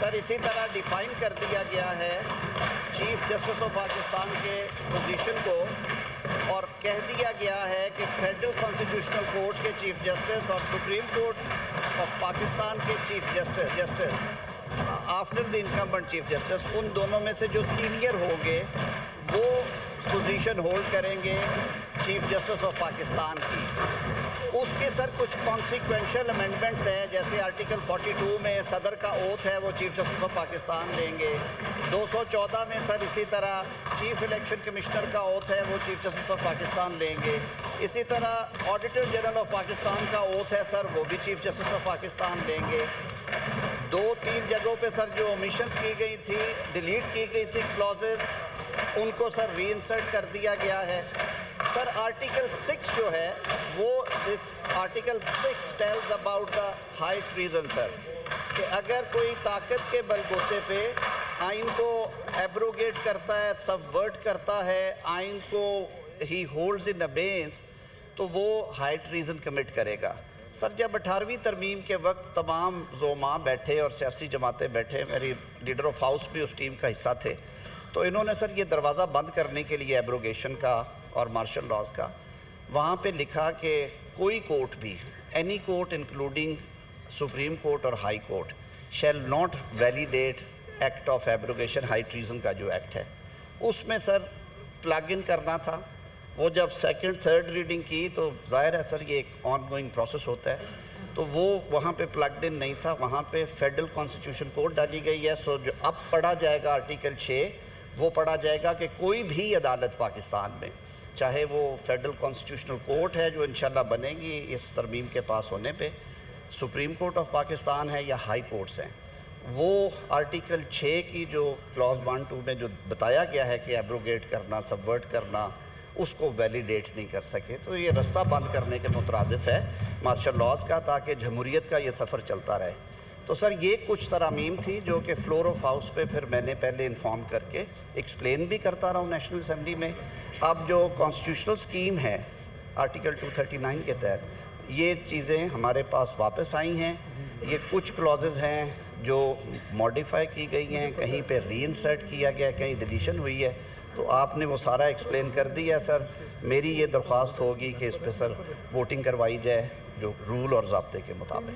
سر اسی طرح ڈیفائن کر دیا گیا ہے چیف جسٹس آف پاکستان کے پوزیشن کو، اور کہہ دیا گیا ہے کہ فیڈرل کانسٹیٹیوشنل کورٹ کے چیف جسٹس اور سپریم کورٹ آف پاکستان کے chief justice after the incumbent chief justice, ان دونوں میں سے جو سینئر ہوں گے وہ پوزیشن ہولڈ کریں گے چیف جسٹس آف پاکستان کی۔ اس کے سر کچھ کانسیکوینشل امینڈمنٹس ہیں، جیسے آرٹیکل 42 میں صدر کا اوتھ ہے وہ چیف جسٹس آف پاکستان لیں گے، 214 میں سر اسی طرح چیف الیکشن کمشنر کا اوتھ ہے وہ چیف جسٹس آف پاکستان لیں گے، اسی طرح آڈیٹر جنرل آف پاکستان کا اوتھ ہے سر وہ بھی چیف جسٹس آف پاکستان لیں گے۔ 2-3 جگہوں پہ سر جو اومیشنز کی گئی تھی، ڈیلیٹ کی گئی تھی کلازز، ان کو سر ری انسرٹ کر دیا گیا ہے۔ سر آرٹیکل 6 جو ہے وہ article 6 tells about the high treason sir, کہ اگر کوئی طاقت کے بلبوتے پہ آئین کو ایبروگیٹ کرتا ہے، سبورٹ کرتا ہے، آئین کو ہی ہولڈز ان ابینس، تو وہ ہائی ٹریزن کمٹ کرے گا۔ سر جب 18ویں ترمیم کے وقت تمام زعماء بیٹھے اور سیاسی جماعتیں بیٹھے، میری لیڈر آف ہاؤس بھی اس ٹیم کا حصہ تھے، تو انہوں نے سر یہ دروازہ بند کرنے کے لیے ایبروگیشن کا اور مارشل لاز کا وہاں پہ لکھا کہ کوئی کورٹ بھی، any court including supreme court اور high court, shall not validate act of abrogation high treason کا جو ایکٹ ہے، اس میں سر پلگ ان کرنا تھا۔ وہ جب سیکنڈ تھرڈ ریڈنگ کی تو ظاہر ہے سر یہ ایک آن گوئنگ پروسیس ہوتا ہے، تو وہ وہاں پہ پلگڈ ان نہیں تھا، وہاں پہ فیڈرل کانسٹیٹیوشن کوڈ ڈالی گئی ہے۔ سو جو اب پڑھا جائے گا آرٹیکل 6، وہ پڑھا جائے گا کہ کوئی بھی عدالت پاکستان میں، چاہے وہ فیڈرل کانسٹیٹیوشنل کورٹ ہے جو انشاءاللہ بنے گی اس ترمیم کے پاس ہونے پہ، سپریم کورٹ آف پاکستان ہے یا ہائی کورٹس ہیں، وہ آرٹیکل 6 کی جو کلاز 1-2 میں جو بتایا گیا ہے کہ ایبروگیٹ کرنا، سبورٹ کرنا، اس کو ویلیڈیٹ نہیں کر سکے۔ تو یہ رستہ بند کرنے کے مترادف ہے مارشل لاز کا، تاکہ جمہوریت کا یہ سفر چلتا رہے۔ تو سر یہ کچھ ترامیم تھی جو کہ فلور آف ہاؤس پہ پھر میں نے پہلے انفارم کر کے ایکسپلین بھی کرتا رہا ہوں نیشنل اسمبلی میں۔ اب جو کانسٹیٹیوشنل سکیم ہے آرٹیکل 239 کے تحت، یہ چیزیں ہمارے پاس واپس آئی ہیں۔ یہ کچھ کلازز ہیں جو ماڈیفائی کی گئی ہیں، کہیں پہ ری انسرٹ کیا گیا ہے، کہیں ڈیلیشن ہوئی ہے، تو آپ نے وہ سارا ایکسپلین کر دیا ہے سر۔ میری یہ درخواست ہوگی کہ اس پہ سر ووٹنگ کروائی جائے جو رول اور ضابطے کے مطابق۔